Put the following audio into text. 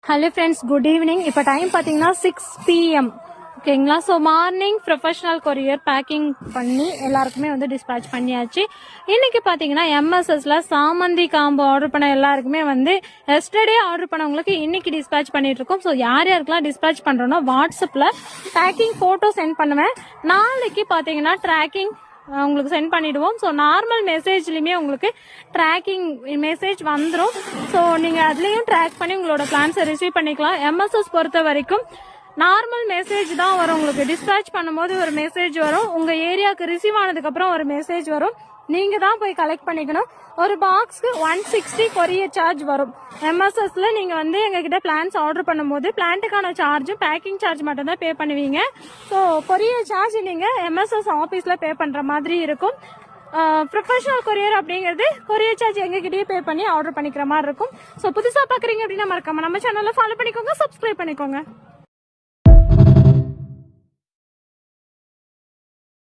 Hello friends, good evening. இப்போ time பார்த்தீங்கன்னா 6 PM ஓகேங்களா. So morning professional courier packing பண்ணி எல்லாருக்குமே வந்து டிஸ்பேச் பண்ணியாச்சு. இன்னைக்கு பார்த்தீங்கன்னா எம்எஸ்எஸ்ல சாமந்தி காம்போ ஆர்டர் பண்ண எல்லாருக்குமே வந்து எஸ்டர்டே ஆர்டர் பண்ணவங்களுக்கு இன்னைக்கு டிஸ்பேச் பண்ணிட்டு இருக்கோம். ஸோ யார் யாருக்கெல்லாம் டிஸ்பேச் பண்றோம்னா வாட்ஸ்அப்ல பேக்கிங் போட்டோ சென்ட் பண்ணுவேன். நாளைக்கு பார்த்தீங்கன்னா ட்ராக்கிங் உங்களுக்கு சென்ட் பண்ணிடுவோம். ஸோ நார்மல் மெசேஜ்லையுமே உங்களுக்கு ட்ராக்கிங் மெசேஜ் வந்துடும். ஸோ நீங்கள் அதுலேயும் ட்ராக் பண்ணி உங்களோட பிளான்ஸை ரிசீவ் பண்ணிக்கலாம். எம்எஸ்எஸ் பொறுத்த வரைக்கும் நார்மல் மெசேஜ் தான் வரும். உங்களுக்கு டிஸ்பேச் பண்ணும்போது ஒரு மெசேஜ் வரும், உங்கள் ஏரியாவுக்கு ரிசீவ் ஆனதுக்கப்புறம் ஒரு மெசேஜ் வரும். நீங்கள் தான் போய் கலெக்ட் பண்ணிக்கணும். ஒரு பாக்ஸ்க்கு 160 கொரியர் சார்ஜ் வரும். எம்எஸ்எஸ்ல நீங்கள் வந்து எங்ககிட்ட பிளான்ஸ் ஆர்டர் பண்ணும்போது பிளான்ட்டுக்கான சார்ஜும் பேக்கிங் சார்ஜ் மட்டும் தான் பே பண்ணுவீங்க. ஸோ கொரியர் சார்ஜ் நீங்கள் எம்எஸ்எஸ் ஆஃபீஸில் பே பண்ணுற மாதிரி இருக்கும். ப்ரொஃபஷனல் கொரியர் அப்படிங்கிறது கொரியர் சார்ஜ் எங்ககிட்டயே பே பண்ணி ஆர்டர் பண்ணிக்கிற மாதிரி இருக்கும். ஸோ புதுசாக பார்க்குறீங்க அப்படின்னா மறக்காம நம்ம சேனலை ஃபாலோ பண்ணிக்கோங்க, சப்ஸ்கிரைப் பண்ணிக்கோங்க.